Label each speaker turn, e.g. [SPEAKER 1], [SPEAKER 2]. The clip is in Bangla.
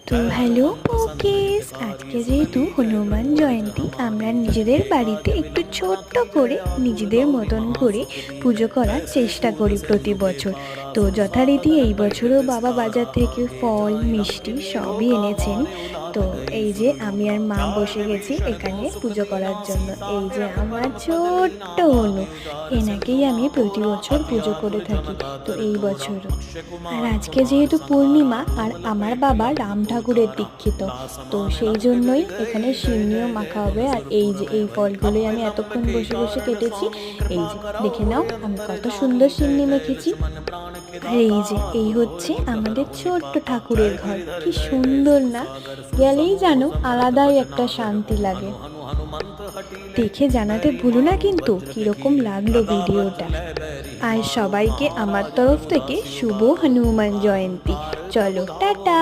[SPEAKER 1] তো হ্যালো ওকেস, আজকে যেহেতু হনুমান জয়ন্তী, আমরা নিজেদের বাড়িতে একটু ছোট্ট করে নিজেদের মতন করে পুজো করার চেষ্টা করি প্রতি বছর। তো যথারীতি এই বছরও বাবা বাজার থেকে ফল মিষ্টি সবই এনেছেন। তো এই যে আমি আর মা বসে গেছি এখানে পুজো করার জন্য। এই যে আমার ছোট্ট হনু, এনাকেই আমি প্রতি বছর পুজো করে থাকি, তো এই বছরও। আর আজকে যেহেতু পূর্ণিমা আর আমার বাবা রাম ঠাকুরের দীক্ষিত, তো সেই জন্যই এখানে সিন্নিও মাখা হবে। আর এই যে এই ফলগুলোই আমি এতক্ষণ বসে বসে কেটেছি। এই যে দেখে নাও আমি কত সুন্দর সিন্নি মেখেছি। আর এই যে এই হচ্ছে আমাদের ছোট্ট ঠাকুরের ঘর, কি সুন্দর না? গেলেই জানো আলাদাই একটা শান্তি লাগে। দেখে জানাতে ভুলো না কিন্তু কিরকম লাগলো ভিডিওটা। আর সবাইকে আমার তরফ থেকে শুভ হনুমান জয়ন্তী। চলো টাটা।